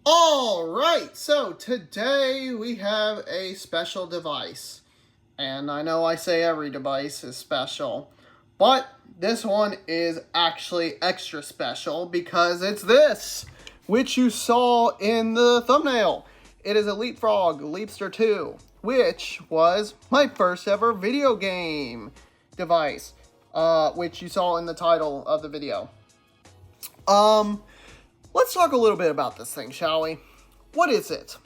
Alright, so today we have a special device. And I know I say every device is special, but this one is actually extra special because it's this, which you saw in the thumbnail. It is a Leapfrog Leapster 2, which was my first ever video game device, which you saw in the title of the video. Let's talk a little bit about this thing, shall we? What is it?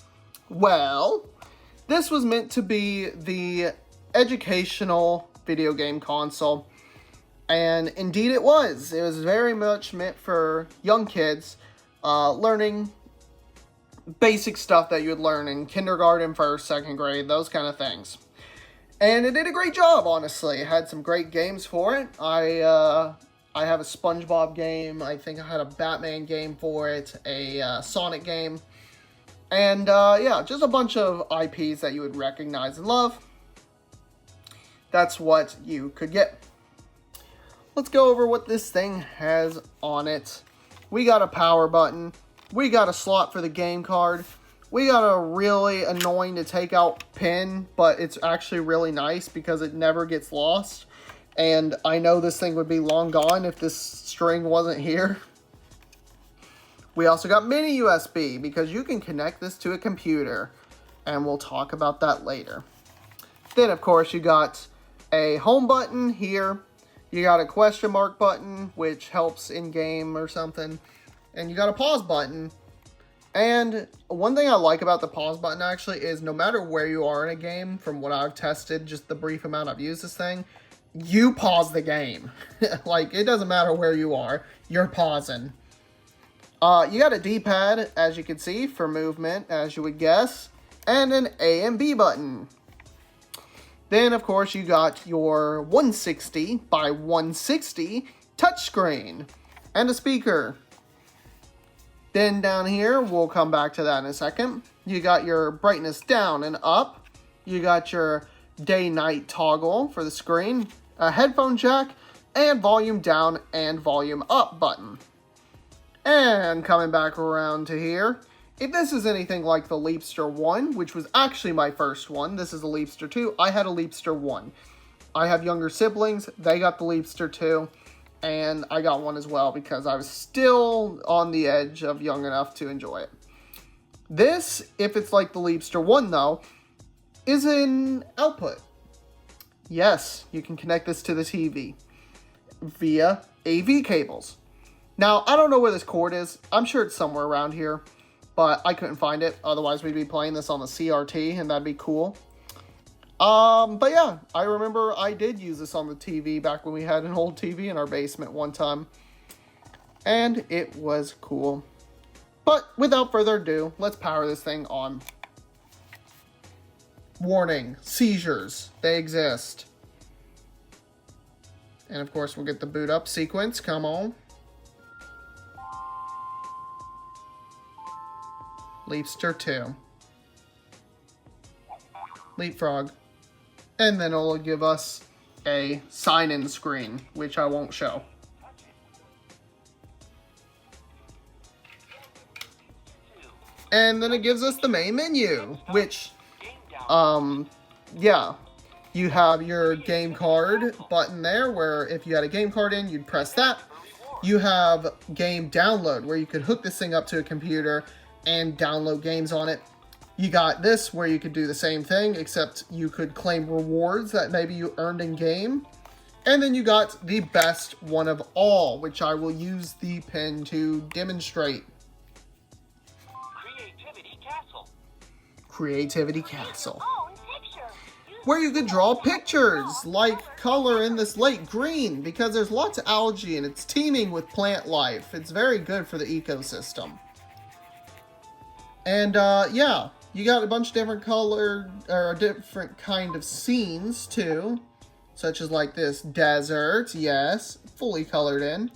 Well, this was meant to be the educational video game console, and indeed it was. It was very much meant for young kids, learning basic stuff that you would learn in kindergarten, first, second grade, those kind of things. And it did a great job, honestly. It had some great games for it. I have a SpongeBob game. I think I had a Batman game for it, a Sonic game. And yeah, just a bunch of IPs that you would recognize and love. That's what you could get. Let's go over what this thing has on it. We got a power button. We got a slot for the game card. We got a really annoying to take out pin, but it's actually really nice because it never gets lost. And I know this thing would be long gone if this string wasn't here. We also got mini USB because you can connect this to a computer. And we'll talk about that later. Then, of course, you got a home button here. You got a question mark button, which helps in-game or something. And you got a pause button. And one thing I like about the pause button, actually, is no matter where you are in a game, from what I've tested, just the brief amount I've used this thing, you pause the game. Like, it doesn't matter where you are, you're pausing. You got a D-pad, as you can see, for movement, as you would guess, and an A and B button. Then, of course, you got your 160 by 160 touchscreen and a speaker. Then down here, we'll come back to that in a second. You got your brightness down and up. You got your day-night toggle for the screen, a headphone jack, and volume down and volume up button. And coming back around to here, if this is anything like the Leapster 1, which was actually my first one, this is the Leapster 2, I had a Leapster 1. I have younger siblings, they got the Leapster 2, and I got one as well because I was still on the edge of young enough to enjoy it. This, if it's like the Leapster 1 though, is an output. Yes, you can connect this to the TV via AV cables. Now, I don't know where this cord is. I'm sure it's somewhere around here, but I couldn't find it. Otherwise, we'd be playing this on the CRT, and that'd be cool. But yeah, I remember I did use this on the TV back when we had an old TV in our basement one time, and it was cool. But without further ado, let's power this thing on. Warning, seizures, they exist. And of course, we'll get the boot up sequence, come on. Leapster 2. Leapfrog. And then it'll give us a sign-in screen, which I won't show. And then it gives us the main menu, which, yeah, you have your game card button there, where if you had a game card in, you'd press that. You have game download, where you could hook this thing up to a computer and download games on it. You got this, where you could do the same thing, except you could claim rewards that maybe you earned in game. And then you got the best one of all, which I will use the pen to demonstrate. Creativity Castle. Where you could draw pictures, like color in this lake green, because there's lots of algae and it's teeming with plant life. It's very good for the ecosystem. And yeah, you got a bunch of different color, or different kind of scenes too, such as like this desert, yes, fully colored in.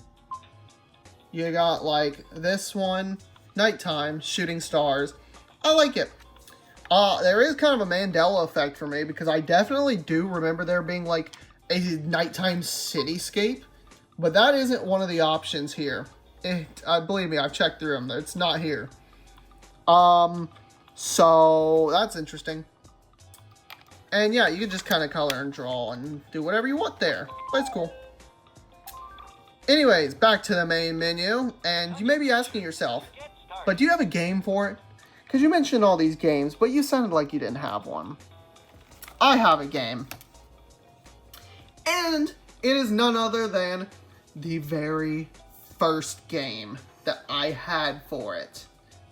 You got like this one, nighttime, shooting stars. I like it. There is kind of a Mandela effect for me because I definitely do remember there being like a nighttime cityscape, but that isn't one of the options here. Believe me, I've checked through them. It's not here. So that's interesting. And yeah, you can just kind of color and draw and do whatever you want there. But it's cool. Anyways, back to the main menu. And you may be asking yourself, but do you have a game for it? Because you mentioned all these games, but you sounded like you didn't have one. I have a game. And it is none other than the very first game that I had for it.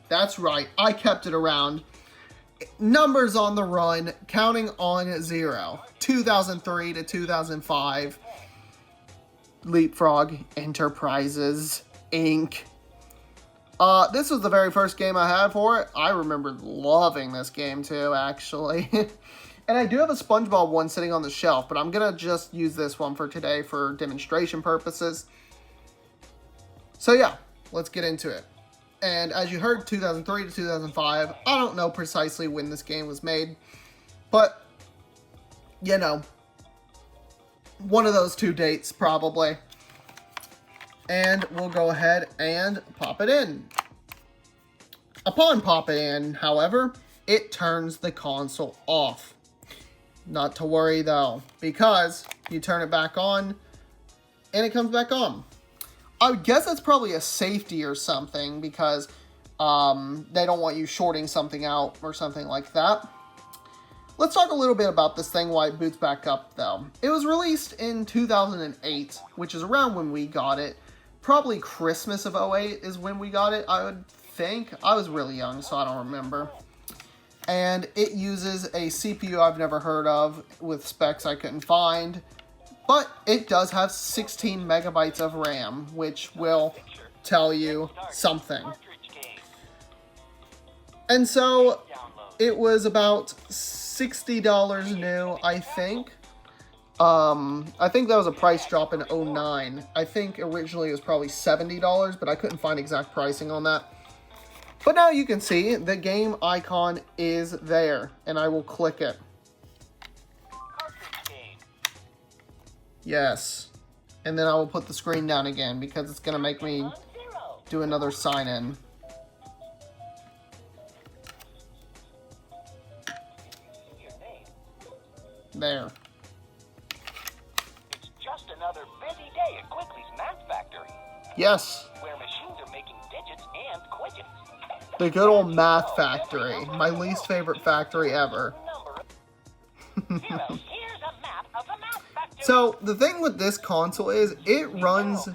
That's right, I kept it around. Numbers on the run, counting on 0. 2003 to 2005. Leapfrog Enterprises, Inc. This was the very first game I had for it. I remember loving this game too, actually. And I do have a SpongeBob one sitting on the shelf, but I'm going to just use this one for today for demonstration purposes. So yeah, let's get into it. And as you heard, 2003 to 2005, I don't know precisely when this game was made, but, you know, one of those two dates, probably. And we'll go ahead and pop it in. Upon popping in, however, it turns the console off. Not to worry, though, because you turn it back on, and it comes back on. I would guess that's probably a safety or something, because they don't want you shorting something out or something like that. Let's talk a little bit about this thing while it boots back up, though. It was released in 2008, which is around when we got it. Probably Christmas of 08 is when we got it, I would think. I was really young, so I don't remember. And it uses a CPU I've never heard of with specs I couldn't find. But it does have 16 megabytes of RAM, which will tell you something. And so it was about $60 new, I think. I think that was a price drop in 09. I think originally it was probably $70, but I couldn't find exact pricing on that. But now you can see the game icon is there, and I will click it. Yes. And then I will put the screen down again because it's going to make me do another sign in. There. It's just another busy day at Quickly's Math Factory. Yes. Where machines are making digits and quidgets. The good old Math Factory. My least favorite factory ever. Here's a map of the Math Factory. So, the thing with this console is, it runs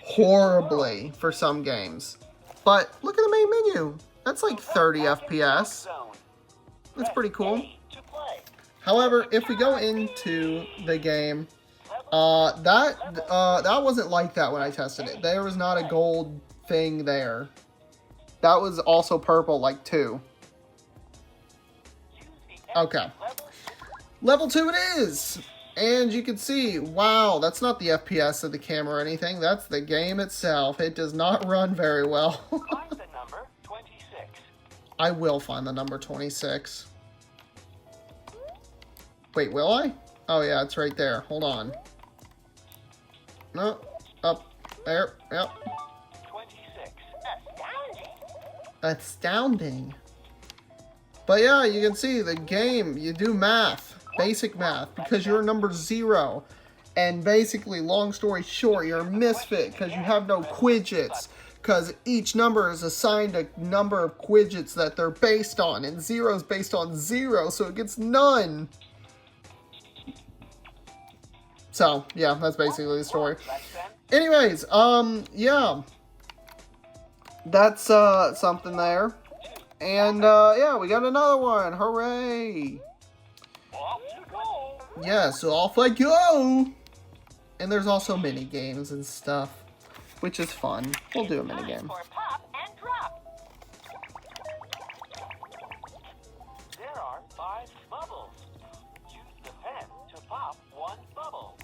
horribly for some games. But, look at the main menu. That's like 30 FPS. That's pretty cool. However, if we go into the game, that wasn't like that when I tested it. There was not a gold thing there. That was also purple, like 2. Okay. Level 2 it is! And you can see, wow, that's not the FPS of the camera or anything. That's the game itself. It does not run very well. Find the number 26. I will find the number 26. Wait, will I? Oh, yeah, it's right there. Hold on. No, up there. Yep. 26. Astounding. But yeah, you can see the game, you do math, basic math, because you're number 0. And basically, long story short, you're a misfit because you have no quidgets. Because each number is assigned a number of quidgets that they're based on. And 0 is based on 0, so it gets none. So, yeah, that's basically the story. Anyways, yeah. That's, something there. And, yeah, we got another one. Hooray! Off you go. Yeah, so off I go! And there's also mini games and stuff, which is fun. We'll do a mini game. For pop and drop. There are 5 bubbles. Use the pen to pop 1 bubble.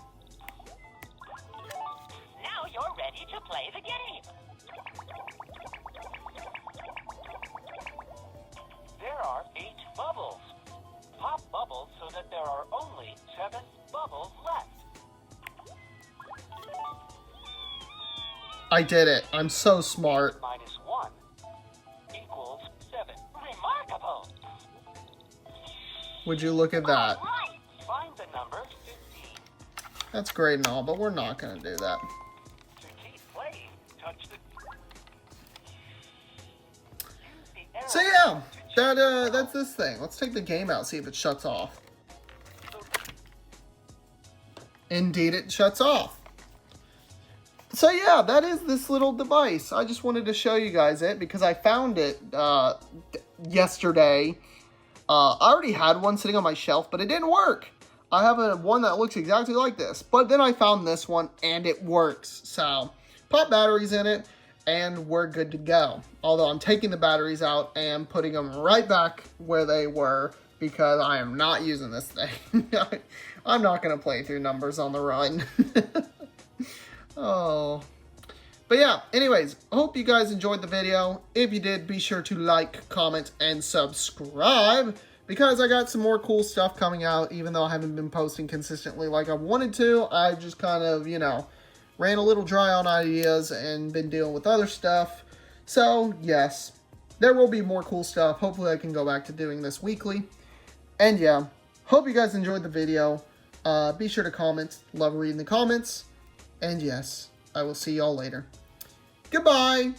Now you're ready to play the game. There are 8 bubbles. Pop bubbles so that there are only 7 bubbles left. I did it. I'm so smart. Minus 1 equals 7. Would you look at that? Right. Find the number 15. That's great and all, but we're not going to do that. To keep playing, touch the... Use the arrow So yeah, to choose that's this thing. Let's take the game out, see if it shuts off. Indeed, it shuts off. So yeah, that is this little device. I just wanted to show you guys it because I found it yesterday. I already had one sitting on my shelf, but it didn't work. I have one that looks exactly like this, but then I found this one and it works. So pop batteries in it and we're good to go. Although I'm taking the batteries out and putting them right back where they were because I am not using this thing. I'm not going to play through numbers on the run. Oh. But yeah, anyways, I hope you guys enjoyed the video. If you did, be sure to like, comment, and subscribe because I got some more cool stuff coming out, even though I haven't been posting consistently like I wanted to. I just kind of, you know, ran a little dry on ideas and been dealing with other stuff. So, yes, there will be more cool stuff. Hopefully I can go back to doing this weekly. And yeah, hope you guys enjoyed the video. Be sure to comment. Love reading the comments. And yes, I will see y'all later. Goodbye!